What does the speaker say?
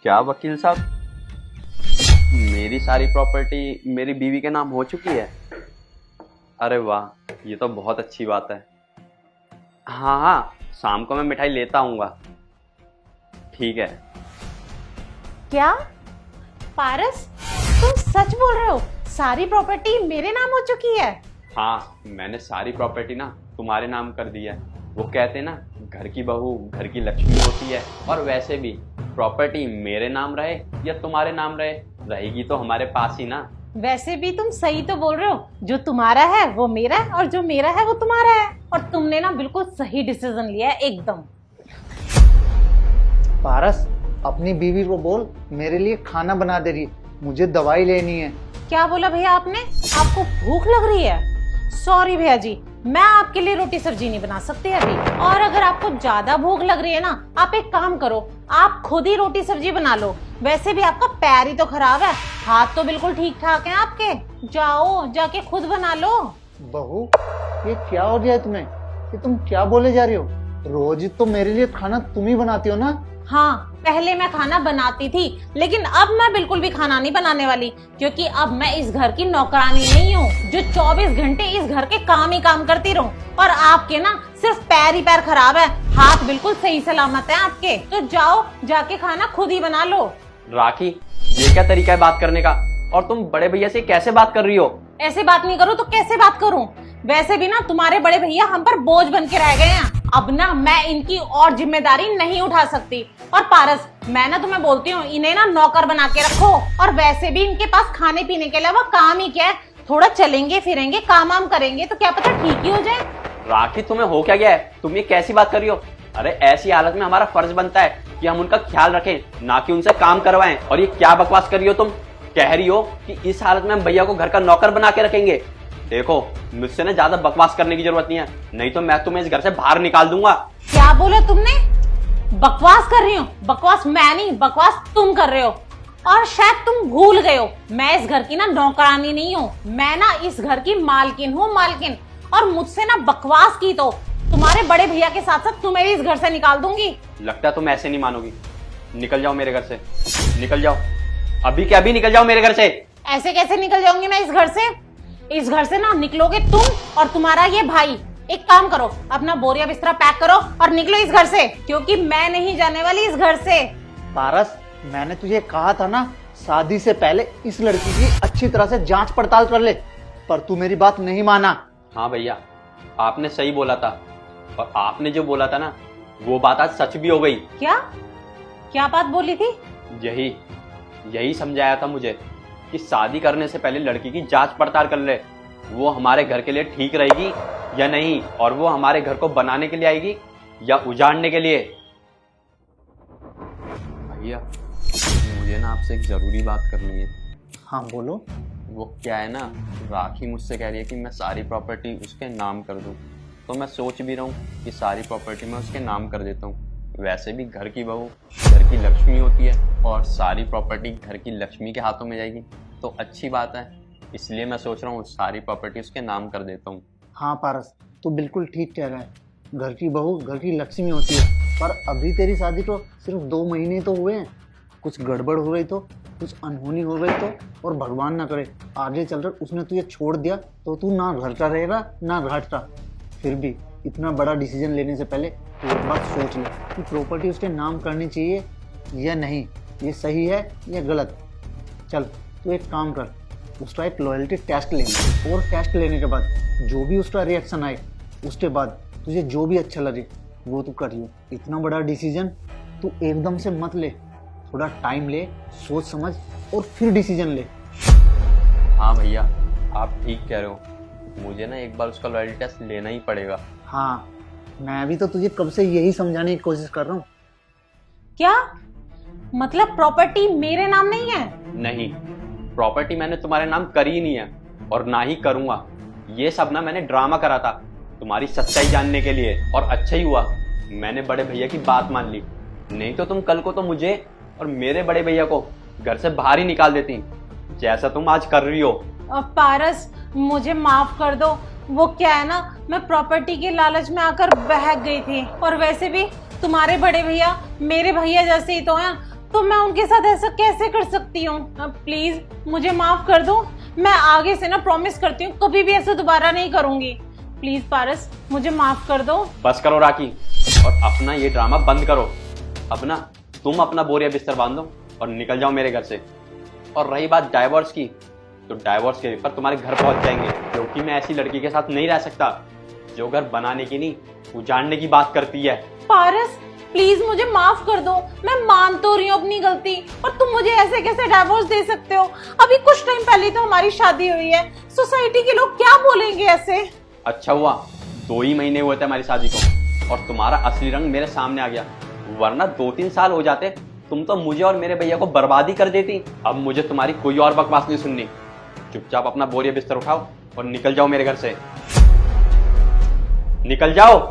क्या वकील साहब, मेरी सारी प्रॉपर्टी मेरी बीवी के नाम हो चुकी है? अरे वाह, ये तो बहुत अच्छी बात है। हाँ हाँ, शाम को मैं मिठाई लेता आऊँगा। ठीक है। क्या पारस, तुम सच बोल रहे हो? सारी प्रॉपर्टी मेरे नाम हो चुकी है? हाँ, मैंने सारी प्रॉपर्टी ना तुम्हारे नाम कर दी है। वो कहते हैं ना, घर की बहू घर की लक्ष्मी होती है। और वैसे भी प्रॉपर्टी मेरे नाम रहे या तुम्हारे नाम रहे, रहेगी तो हमारे पास ही ना। वैसे भी तुम सही तो बोल रहे हो, जो तुम्हारा है वो मेरा है और जो मेरा है वो तुम्हारा है। और तुमने ना बिल्कुल सही डिसीजन लिया है एकदम। पारस, अपनी बीवी को बोल मेरे लिए खाना बना दे रही है, मुझे दवाई लेनी है। क्या बोला भैया आपने? आपको भूख लग रही है? सॉरी भैया जी, मैं आपके लिए रोटी सब्जी नहीं बना सकती अभी। और अगर आपको ज्यादा भूख लग रही है ना, आप एक काम करो, आप खुद ही रोटी सब्जी बना लो। वैसे भी आपका पैर ही तो खराब है, हाथ तो बिल्कुल ठीक ठाक हैं आपके। जाओ, जाके खुद बना लो। बहू, ये क्या हो गया है तुम्हें? ये तुम क्या बोले जा रही हो? रोज तो मेरे लिए खाना तुम ही बनाती हो ना। हाँ, पहले मैं खाना बनाती थी, लेकिन अब मैं बिल्कुल भी खाना नहीं बनाने वाली, क्योंकि अब मैं इस घर की नौकरानी नहीं हूँ जो 24 घंटे इस घर के काम ही काम करती रहूं। और आपके ना सिर्फ पैर ही पैर खराब है, हाथ बिल्कुल सही सलामत है आपके। तो जाओ, जाके खाना खुद ही बना लो। राखी, ये क्या तरीका है बात करने का? और तुम बड़े भैया से कैसे बात कर रही हो? ऐसे बात नहीं करूँ तो कैसे बात करूँ? वैसे भी ना तुम्हारे बड़े भैया हम पर बोझ बन के रह गए हैं। अब ना मैं इनकी और जिम्मेदारी नहीं उठा सकती। और पारस, मैं ना तुम्हें बोलती हूँ, इन्हें ना नौकर बना के रखो। और वैसे भी इनके पास खाने पीने के अलावा काम ही क्या है? थोड़ा चलेंगे फिरेंगे, काम वाम करेंगे तो क्या पता ठीक ही हो जाए। राखी, तुम्हें हो क्या गया है? तुम ये कैसी बात कर रही हो? अरे ऐसी हालत में हमारा फर्ज बनता है कि हम उनका ख्याल रखें, ना कि उनसे काम करवाएं। और ये क्या बकवास कर रही हो तुम? कह रही हो कि इस हालत में हम भैया को घर का नौकर बना के रखेंगे? देखो, मुझसे ना ज्यादा बकवास करने की जरूरत नहीं है, नहीं तो मैं तुम्हें इस घर से बाहर निकाल दूंगा। क्या बोला तुमने? बकवास कर रही हो? बकवास मैं नहीं, बकवास तुम कर रहे हो। और शायद तुम भूल गए हो, मैं इस घर की ना नौकरानी नहीं हूँ, मैं ना इस घर की मालकिन हूँ, मालकिन। और मुझसे ना बकवास की तो तुम्हारे बड़े भैया के साथ साथ तुम्हें भी इस घर से निकाल दूंगी। लगता है तुम ऐसे नहीं मानोगी। निकल जाओ मेरे घर से, निकल जाओ, अभी के अभी निकल जाओ मेरे घर से। ऐसे कैसे निकल जाऊंगी मैं इस घर से? इस घर से ना निकलोगे तुम और तुम्हारा ये भाई। एक काम करो, अपना बोरिया बिस्तरा पैक करो और निकलो इस घर से, क्योंकि मैं नहीं जाने वाली इस घर से। पारस, मैंने तुझे कहा था ना, शादी से पहले इस लड़की की अच्छी तरह से जांच पड़ताल कर ले, पर तू मेरी बात नहीं माना। हाँ भैया, आपने सही बोला था, और आपने जो बोला था ना, वो बात आज सच भी हो गई। क्या क्या बात बोली थी? यही समझाया था मुझे कि शादी करने से पहले लड़की की जांच पड़ताल कर ले, वो हमारे घर के लिए ठीक रहेगी या नहीं, और वो हमारे घर को बनाने के लिए आएगी या उजाड़ने के लिए। भैया, मुझे ना आपसे एक जरूरी बात करनी है। हाँ बोलो। वो क्या है ना, राखी मुझसे कह रही है कि मैं सारी प्रॉपर्टी उसके नाम कर दूं, तो मैं सोच भी रहा हूँ कि सारी प्रॉपर्टी मैं उसके नाम कर देता हूँ। वैसे भी घर की बहू घर की लक्ष्मी होती है, और सारी प्रॉपर्टी घर की लक्ष्मी के हाथों में जाएगी तो अच्छी बात है। इसलिए मैं सोच रहा हूँ सारी प्रॉपर्टी उसके नाम कर देता हूँ। हाँ पारस, तू बिल्कुल ठीक कह रहा है, घर की बहू घर की लक्ष्मी होती है। पर अभी तेरी शादी को सिर्फ 2 महीने तो हुए हैं, कुछ गड़बड़ हो गई तो, कुछ अनहोनी हो गई तो, और भगवान ना करे आगे चलकर उसने तुझे छोड़ दिया तो तू ना घर का रहेगा ना घाट का। फिर भी इतना बड़ा डिसीजन लेने से पहले तू एक बात सोच ले कि प्रॉपर्टी उसके नाम करनी चाहिए या नहीं, ये सही है या गलत। चल तू एक काम कर, उसका एक लॉयल्टी टेस्ट ले ले, और टेस्ट लेने के बाद जो भी उसका रिएक्शन आए, उसके बाद तुझे जो भी अच्छा लगे वो तू कर लियो। इतना बड़ा डिसीजन तू एकदम से मत ले, थोड़ा टाइम ले, सोच समझ और फिर डिसीजन ले। हाँ भैया, आप ठीक कह रहे हो, मुझे ना एक बार उसका लॉयल्टी टेस्ट लेना ही पड़ेगा। हाँ, मैं भी तो तुझे कब से यही समझाने की कोशिश कर रहा हूँ। क्या मतलब प्रॉपर्टी मेरे नाम नहीं है? नहीं, प्रॉपर्टी मैंने तुम्हारे नाम करी ही नहीं है, और ना ही करूंगा। ये सब ना मैंने ड्रामा करा था तुम्हारी सच्चाई जानने के लिए, और अच्छा ही हुआ मैंने बड़े भैया की बात मान ली, नहीं तो तुम कल को तो मुझे और मेरे बड़े भैया को घर से बाहर ही निकाल देती, जैसा तुम आज कर रही हो। पारस, मुझे माफ कर दो। वो क्या है ना, मैं प्रॉपर्टी के लालच में आकर बहक गई थी, और वैसे भी तुम्हारे बड़े भैया मेरे भैया जैसे ही तो हैं। तो मैं उनके साथ ऐसा कैसे कर सकती हूँ? प्लीज मुझे माफ कर दो। मैं आगे से ना प्रॉमिस करती हूँ कभी भी ऐसा दोबारा नहीं करूंगी। प्लीज पारस मुझे माफ कर दो। बस करो राखी, और अपना ये ड्रामा बंद करो। अब ना तुम अपना बोरिया बिस्तर बांध दो और निकल जाओ मेरे घर से। और रही बात डाइवोर्स की, तो डाइवोर्स के पेपर तुम्हारे घर पहुंच जाएंगे, क्योंकि मैं ऐसी लड़की के साथ नहीं रह सकता जो घर बनाने की नहीं उजाड़ने की बात करती है। पारस प्लीज मुझे माफ कर दो। मैं मान तो रही हूँ अपनी गलती, और तुम मुझे ऐसे कैसे डाइवोर्स दे सकते हो? अभी कुछ टाइम पहले तो हमारी शादी हुई है, सोसाइटी के लोग क्या बोलेंगे ऐसे? अच्छा हुआ 2 ही महीने हुए थे हमारी शादी को और तुम्हारा असली रंग मेरे सामने आ गया, वरना 2-3 साल हो जाते तुम तो मुझे और मेरे भैया को बर्बादी कर देती। अब मुझे तुम्हारी कोई और बकवास नहीं सुननी। चुपचाप अपना बोरिया बिस्तर उठाओ और निकल जाओ मेरे घर से। निकल जाओ।